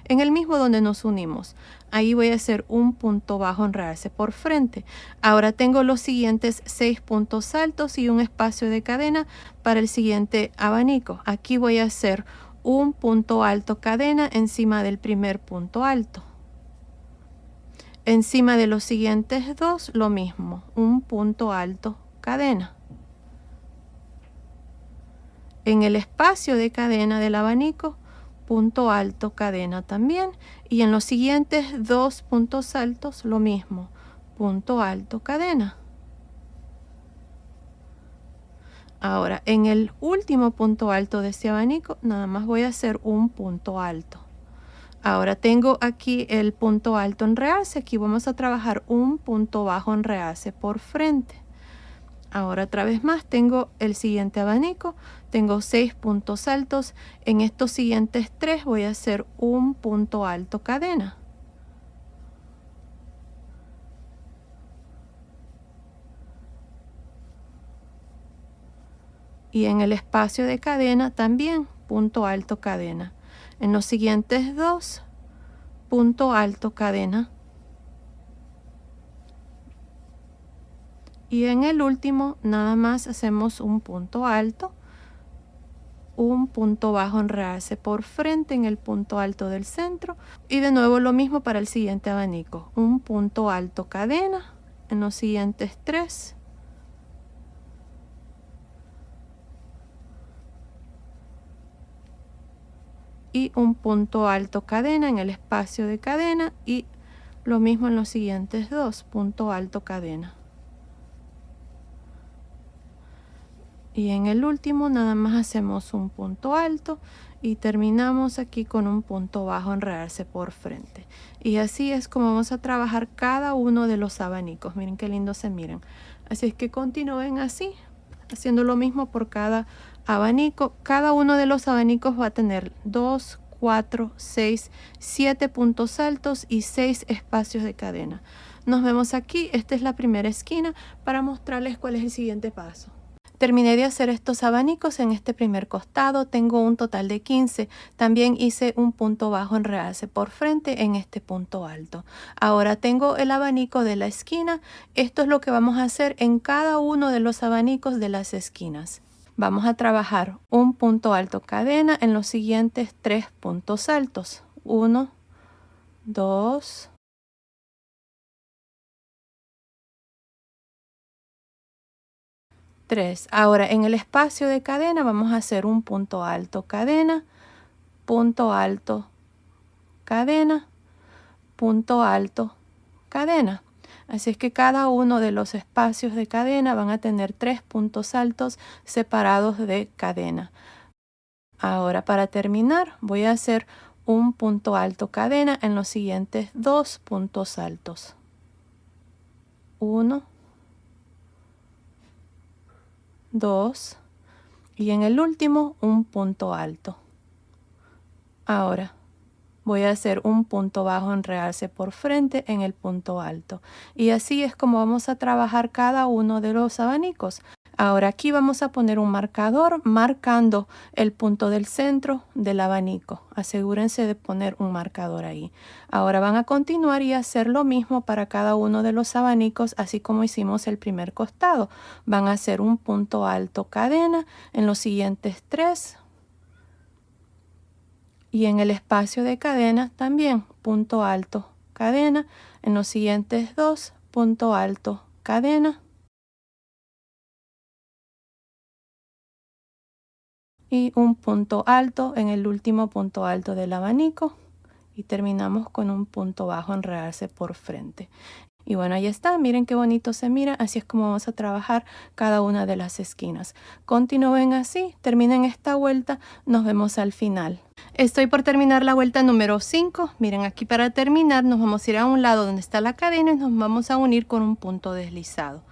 en el mismo donde nos unimos. Ahí voy a hacer un punto bajo, enredarse por frente. Ahora tengo los siguientes 6 puntos altos y un espacio de cadena para el siguiente abanico. Aquí voy a hacer un punto alto, cadena encima del primer punto alto. Encima de los siguientes dos, lo mismo, un punto alto, cadena. En el espacio de cadena del abanico, punto alto, cadena también. Y en los siguientes dos puntos altos, lo mismo, punto alto, cadena. Ahora, en el último punto alto de este abanico, nada más voy a hacer un punto alto. Ahora tengo aquí el punto alto en realce. Aquí vamos a trabajar un punto bajo en realce por frente. Ahora otra vez más tengo el siguiente abanico. Tengo 6 puntos altos. En estos siguientes 3 voy a hacer un punto alto cadena. Y en el espacio de cadena también punto alto cadena. En los siguientes 2, punto alto cadena. Y en el último nada más hacemos un punto alto, un punto bajo en realce por frente en el punto alto del centro. Y de nuevo lo mismo para el siguiente abanico. Un punto alto cadena en los siguientes 3. Y un punto alto cadena en el espacio de cadena y lo mismo en los siguientes 2, punto alto cadena. Y en el último nada más hacemos un punto alto y terminamos aquí con un punto bajo en realce por frente. Y así es como vamos a trabajar cada uno de los abanicos. Miren qué lindo se miran. Así es que continúen así, haciendo lo mismo por cada abanico. Cada uno de los abanicos va a tener 2, 4, 6, 7 puntos altos y 6 espacios de cadena. Nos vemos aquí. Esta es la primera esquina para mostrarles cuál es el siguiente paso. Terminé de hacer estos abanicos en este primer costado. Tengo un total de 15. También hice un punto bajo en realce por frente en este punto alto. Ahora tengo el abanico de la esquina. Esto es lo que vamos a hacer en cada uno de los abanicos de las esquinas. Vamos a trabajar un punto alto cadena en los siguientes 3 puntos altos. 1, 2, 3. Ahora en el espacio de cadena vamos a hacer un punto alto cadena, punto alto cadena, punto alto cadena. Así es que cada uno de los espacios de cadena van a tener 3 puntos altos separados de cadena. Ahora para terminar voy a hacer un punto alto cadena en los siguientes 2 puntos altos. 1, 2 y en el último un punto alto. Ahora voy a hacer un punto bajo en realce por frente en el punto alto. Y así es como vamos a trabajar cada uno de los abanicos. Ahora aquí vamos a poner un marcador marcando el punto del centro del abanico. Asegúrense de poner un marcador ahí. Ahora van a continuar y hacer lo mismo para cada uno de los abanicos, así como hicimos el primer costado. Van a hacer un punto alto cadena en los siguientes 3. Y en el espacio de cadena también punto alto cadena en los siguientes 2, punto alto cadena y un punto alto en el último punto alto del abanico y terminamos con un punto bajo en realce por frente. Y bueno, ahí está, miren qué bonito se mira, así es como vamos a trabajar cada una de las esquinas. Continúen así, terminen esta vuelta, nos vemos al final. Estoy por terminar la vuelta número 5. Miren, aquí para terminar nos vamos a ir a un lado donde está la cadena y nos vamos a unir con un punto deslizado.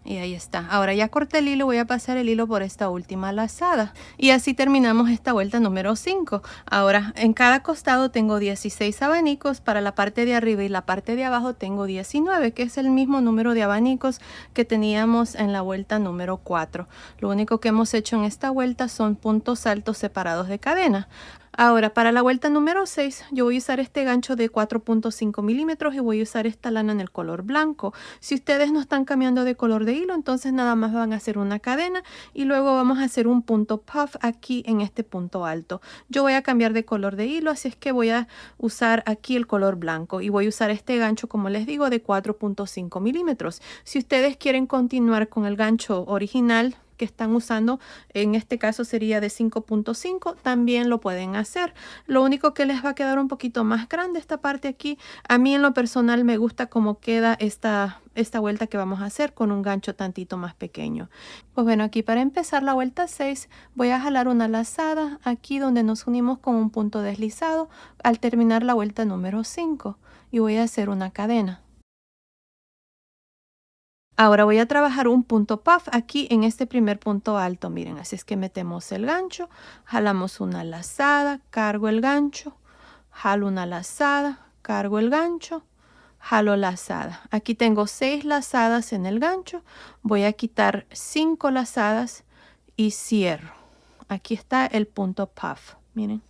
Y ahí está. Ahora ya corté el hilo, voy a pasar el hilo por esta última lazada. Y así terminamos esta vuelta número 5. Ahora en cada costado tengo 16 abanicos. Para la parte de arriba y la parte de abajo tengo 19, que es el mismo número de abanicos que teníamos en la vuelta número 4. Lo único que hemos hecho en esta vuelta son puntos altos separados de cadena. Ahora para la vuelta número 6 yo voy a usar este gancho de 4.5 milímetros y voy a usar esta lana en el color blanco. Si ustedes no están cambiando de color de hilo, entonces nada más van a hacer una cadena y luego vamos a hacer un punto puff aquí en este punto alto. Yo voy a cambiar de color de hilo, así es que voy a usar aquí el color blanco y voy a usar este gancho, como les digo, de 4.5 milímetros. Si ustedes quieren continuar con el gancho original, que están usando, en este caso sería de 5.5, también lo pueden hacer. Lo único que les va a quedar un poquito más grande esta parte aquí. A mí en lo personal me gusta cómo queda esta vuelta que vamos a hacer con un gancho tantito más pequeño. Pues bueno, aquí para empezar la vuelta 6 voy a jalar una lazada aquí donde nos unimos con un punto deslizado al terminar la vuelta número 5 y voy a hacer una cadena. Ahora voy a trabajar un punto puff aquí en este primer punto alto, miren, así es que metemos el gancho, jalamos una lazada, cargo el gancho, jalo una lazada, cargo el gancho, jalo lazada. Aquí tengo 6 lazadas en el gancho, voy a quitar 5 lazadas y cierro. Aquí está el punto puff, miren.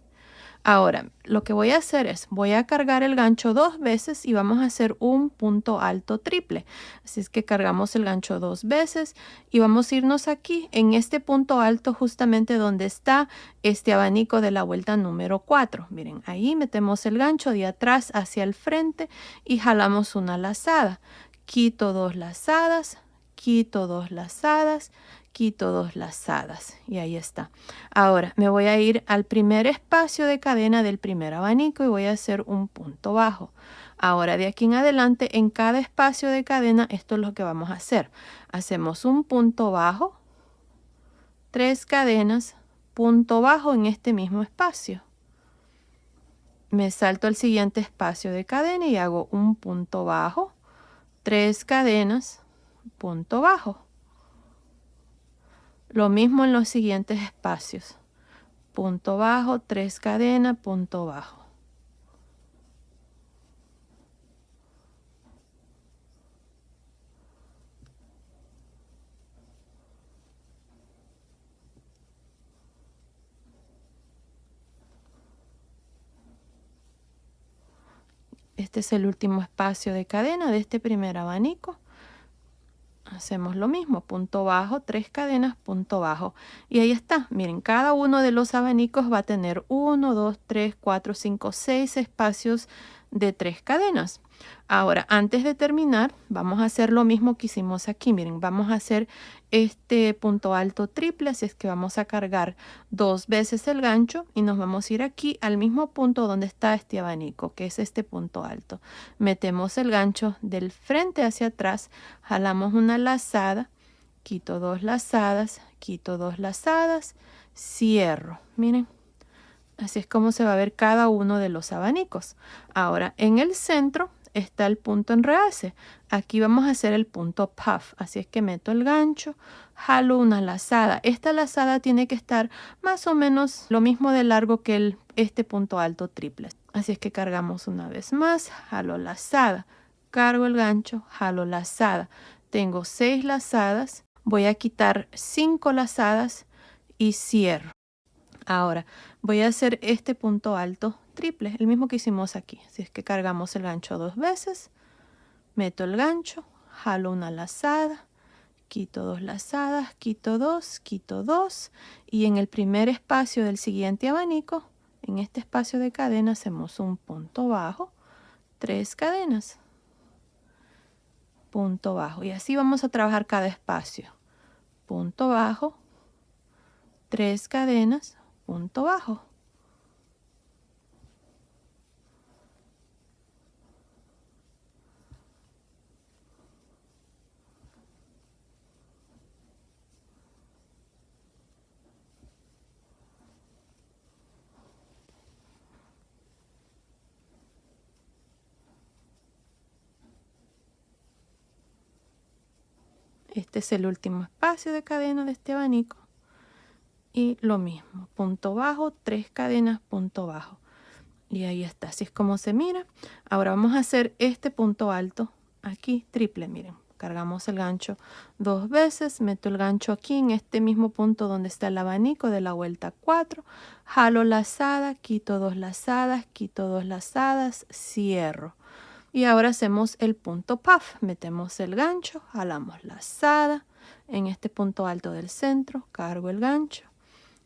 Ahora, lo que voy a hacer es, voy a cargar el gancho 2 veces y vamos a hacer un punto alto triple. Así es que cargamos el gancho 2 veces y vamos a irnos aquí en este punto alto justamente donde está este abanico de la vuelta número 4. Miren, ahí metemos el gancho de atrás hacia el frente y jalamos una lazada. Quito 2 lazadas, quito 2 lazadas, quito 2 lazadas y ahí está. Ahora me voy a ir al primer espacio de cadena del primer abanico y voy a hacer un punto bajo. Ahora de aquí en adelante en cada espacio de cadena esto es lo que vamos a hacer. Hacemos un punto bajo, 3 cadenas, punto bajo en este mismo espacio. Me salto al siguiente espacio de cadena y hago un punto bajo, 3 cadenas, punto bajo. Lo mismo en los siguientes espacios. Punto bajo, 3 cadenas, punto bajo. Este es el último espacio de cadena de este primer abanico. Hacemos lo mismo, punto bajo, 3 cadenas, punto bajo. Y ahí está, miren, cada uno de los abanicos va a tener 1, 2, 3, 4, 5, 6 espacios de 3 cadenas. Ahora, antes de terminar, vamos a hacer lo mismo que hicimos aquí. Miren, vamos a hacer este punto alto triple, así es que vamos a cargar 2 veces el gancho y nos vamos a ir aquí al mismo punto donde está este abanico, que es este punto alto. Metemos el gancho del frente hacia atrás, jalamos una lazada, quito 2 lazadas, quito 2 lazadas, cierro. Miren. Así es como se va a ver cada uno de los abanicos. Ahora, en el centro está el punto enredace. Aquí vamos a hacer el punto puff. Así es que meto el gancho, jalo una lazada. Esta lazada tiene que estar más o menos lo mismo de largo que este punto alto triple. Así es que cargamos una vez más, jalo lazada, cargo el gancho, jalo lazada. Tengo 6 lazadas, voy a quitar 5 lazadas y cierro. Ahora voy a hacer este punto alto triple, el mismo que hicimos aquí. Así es que cargamos el gancho 2 veces, meto el gancho, jalo una lazada, quito 2 lazadas, quito 2 y en el primer espacio del siguiente abanico, en este espacio de cadena hacemos un punto bajo, 3 cadenas, punto bajo y así vamos a trabajar cada espacio. Punto bajo, 3 cadenas, punto bajo. Este es el último espacio de cadena de este abanico. Y lo mismo, punto bajo, 3 cadenas, punto bajo. Y ahí está, así es como se mira. Ahora vamos a hacer este punto alto aquí, triple, miren. Cargamos el gancho 2 veces, meto el gancho aquí en este mismo punto donde está el abanico de la vuelta 4. Jalo lazada, quito 2 lazadas, quito 2 lazadas, cierro. Y ahora hacemos el punto puff. Metemos el gancho, jalamos lazada. En este punto alto del centro, cargo el gancho,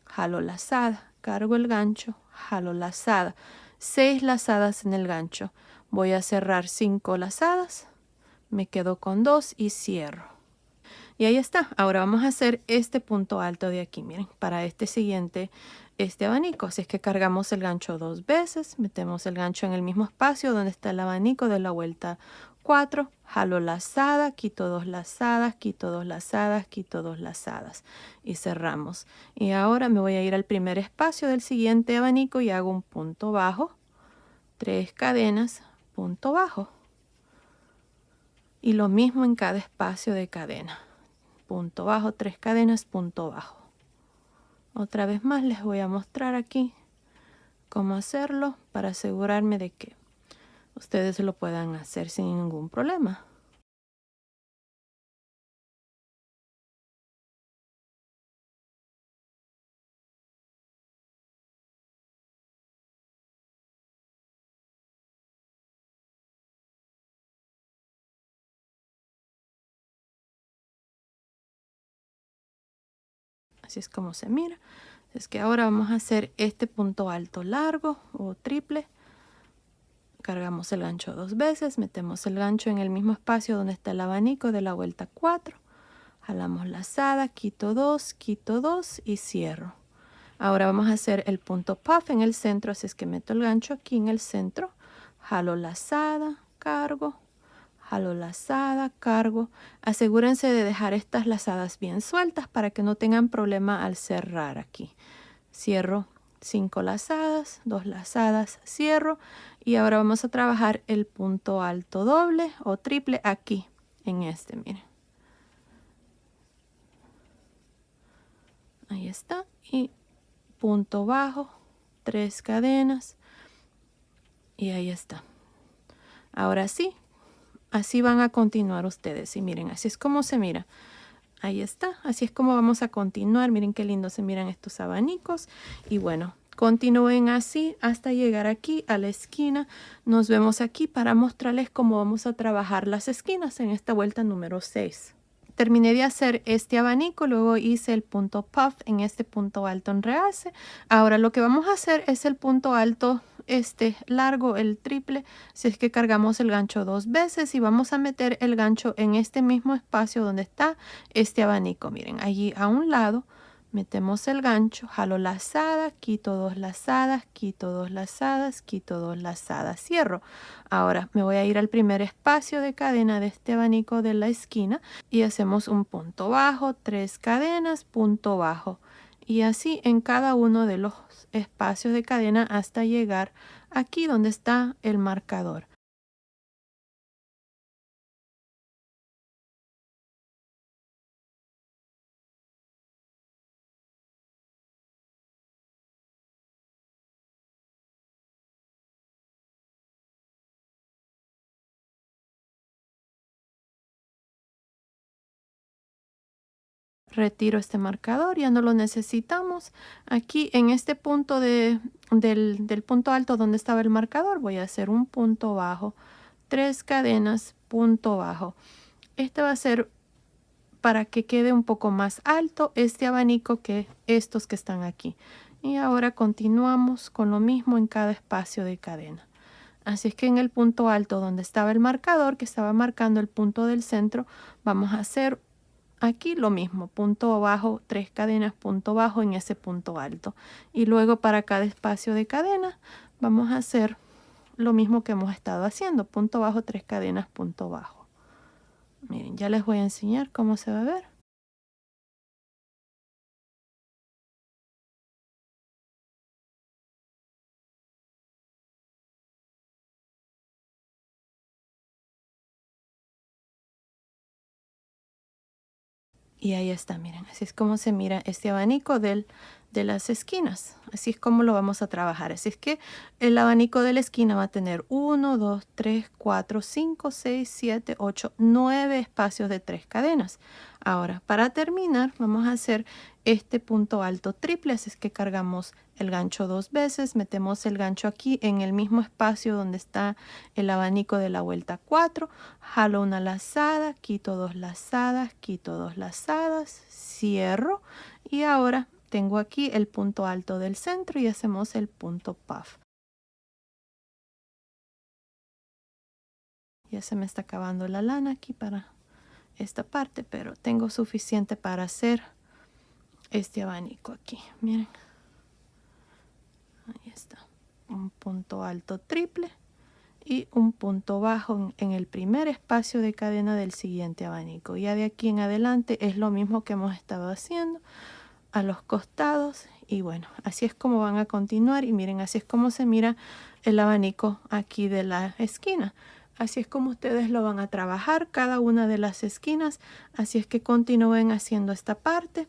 jalo lazada, cargo el gancho, jalo lazada. 6 lazadas en el gancho. Voy a cerrar 5 lazadas. Me quedo con 2 y cierro. Y ahí está. Ahora vamos a hacer este punto alto de aquí, miren, para este siguiente abanico. Así es que cargamos el gancho 2 veces, metemos el gancho en el mismo espacio donde está el abanico de la vuelta 4, jalo lazada, quito 2 lazadas, quito 2 lazadas, quito 2 lazadas y cerramos. Y ahora me voy a ir al primer espacio del siguiente abanico y hago un punto bajo, 3 cadenas, punto bajo. Y lo mismo en cada espacio de cadena. Punto bajo, 3 cadenas, punto bajo. Otra vez más les voy a mostrar aquí cómo hacerlo para asegurarme de que ustedes lo puedan hacer sin ningún problema. Así es como se mira. Es que ahora vamos a hacer este punto alto largo o triple. Cargamos el gancho 2 veces, metemos el gancho en el mismo espacio donde está el abanico de la vuelta 4. Jalamos lazada, quito 2 y cierro. Ahora vamos a hacer el punto puff en el centro, así es que meto el gancho aquí en el centro, jalo lazada, cargo, jalo lazada, cargo. Asegúrense de dejar estas lazadas bien sueltas para que no tengan problema al cerrar aquí. Cierro 5 lazadas, 2 lazadas, cierro y ahora vamos a trabajar el punto alto doble o triple aquí en este, miren. Ahí está y punto bajo, 3 cadenas y ahí está. Ahora sí, así van a continuar ustedes y miren, así es como se mira. Ahí está, así es como vamos a continuar. Miren qué lindo se miran estos abanicos. Y bueno, continúen así hasta llegar aquí a la esquina. Nos vemos aquí para mostrarles cómo vamos a trabajar las esquinas en esta vuelta número 6. Terminé de hacer este abanico, luego hice el punto puff en este punto alto en realce. Ahora lo que vamos a hacer es el punto alto largo, el triple, si es que cargamos el gancho 2 veces y vamos a meter el gancho en este mismo espacio donde está este abanico. Miren, allí a un lado metemos el gancho, jalo lazada, quito 2 lazadas, quito 2 lazadas, quito 2 lazadas, cierro. Ahora me voy a ir al primer espacio de cadena de este abanico de la esquina y hacemos un punto bajo, 3 cadenas, punto bajo. Y así en cada uno de los espacios de cadena hasta llegar aquí donde está el marcador. Retiro este marcador, ya no lo necesitamos. Aquí en este punto del punto alto donde estaba el marcador voy a hacer un punto bajo, 3 cadenas, punto bajo. Este va a ser para que quede un poco más alto este abanico que estos que están aquí. Y ahora continuamos con lo mismo en cada espacio de cadena. Así es que en el punto alto donde estaba el marcador, que estaba marcando el punto del centro, vamos a hacer aquí lo mismo, punto bajo, 3 cadenas, punto bajo en ese punto alto. Y luego para cada espacio de cadena vamos a hacer lo mismo que hemos estado haciendo, punto bajo, 3 cadenas, punto bajo. Miren, ya les voy a enseñar cómo se va a ver. Y ahí está, miren, así es como se mira este abanico de las esquinas. Así es como lo vamos a trabajar. Así es que el abanico de la esquina va a tener 1, 2, 3, 4, 5, 6, 7, 8, 9 espacios de 3 cadenas. Ahora, para terminar, vamos a hacer este punto alto triple. Así es que cargamos el gancho 2 veces, metemos el gancho aquí en el mismo espacio donde está el abanico de la vuelta 4, jalo una lazada, quito 2 lazadas, quito 2 lazadas, cierro y ahora tengo aquí el punto alto del centro y hacemos el punto puff. Ya se me está acabando la lana aquí para esta parte, pero tengo suficiente para hacer este abanico aquí. Miren, ahí está, un punto alto triple y un punto bajo en el primer espacio de cadena del siguiente abanico. Ya de aquí en adelante es lo mismo que hemos estado haciendo a los costados, y bueno, así es como van a continuar. Y miren, así es como se mira el abanico aquí de la esquina. Así es como ustedes lo van a trabajar cada una de las esquinas. Así es que continúen haciendo esta parte.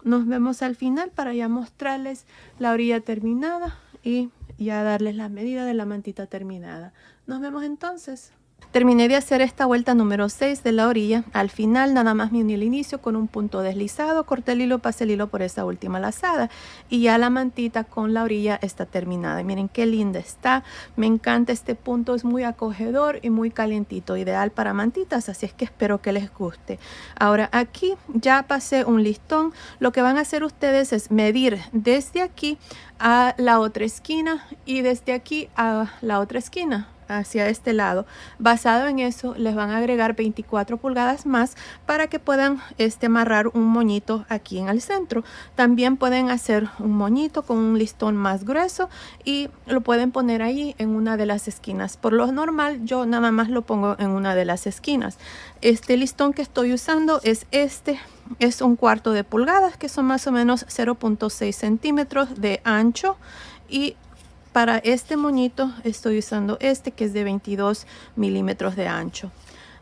Nos vemos al final para ya mostrarles la orilla terminada y ya darles la medida de la mantita terminada. Nos vemos entonces. Terminé de hacer esta vuelta número 6 de la orilla. Al final nada más me uní el inicio con un punto deslizado, corté el hilo, pasé el hilo por esa última lazada y ya la mantita con la orilla está terminada. Y miren qué linda está, me encanta este punto, es muy acogedor y muy calientito, ideal para mantitas, así es que espero que les guste. Ahora aquí ya pasé un listón. Lo que van a hacer ustedes es medir desde aquí a la otra esquina y desde aquí a la otra esquina, hacia este lado. Basado en eso les van a agregar 24 pulgadas más para que puedan amarrar un moñito aquí en el centro. También pueden hacer un moñito con un listón más grueso y lo pueden poner ahí en una de las esquinas. Por lo normal yo nada más lo pongo en una de las esquinas. Este listón que estoy usando es es un cuarto de pulgadas, que son más o menos 0.6 centímetros de ancho, y para este moñito estoy usando este que es de 22 milímetros de ancho.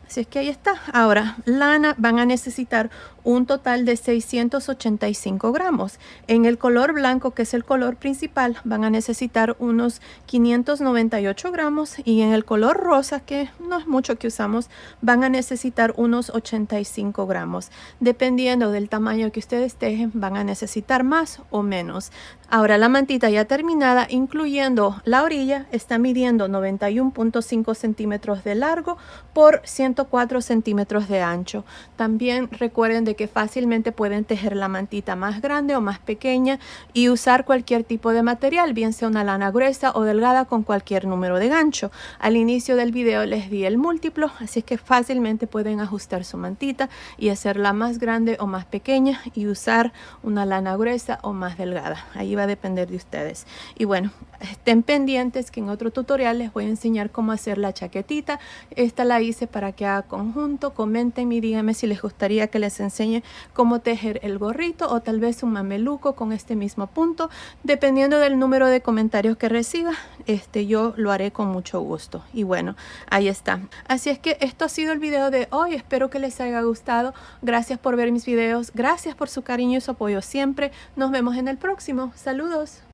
Así es que ahí está. Ahora, lana van a necesitar un total de 685 gramos. En el color blanco, que es el color principal, van a necesitar unos 598 gramos. Y en el color rosa, que no es mucho que usamos, van a necesitar unos 85 gramos. Dependiendo del tamaño que ustedes tejen, van a necesitar más o menos. Ahora la mantita ya terminada, incluyendo la orilla, está midiendo 91.5 centímetros de largo por 104 centímetros de ancho. También recuerden de que fácilmente pueden tejer la mantita más grande o más pequeña y usar cualquier tipo de material, bien sea una lana gruesa o delgada, con cualquier número de gancho. Al inicio del video les di el múltiplo, así es que fácilmente pueden ajustar su mantita y hacerla más grande o más pequeña y usar una lana gruesa o más delgada. Ahí va a depender de ustedes. Y bueno, estén pendientes que en otro tutorial les voy a enseñar cómo hacer la chaquetita. Esta la hice para que haga conjunto. Coméntenme y díganme si les gustaría que les enseñe cómo tejer el gorrito o tal vez un mameluco con este mismo punto. Dependiendo del número de comentarios que reciba, yo lo haré con mucho gusto. Y bueno, ahí está. Así es que esto ha sido el video de hoy. Espero que les haya gustado. Gracias por ver mis videos. Gracias por su cariño y su apoyo siempre. Nos vemos en el próximo. Saludos.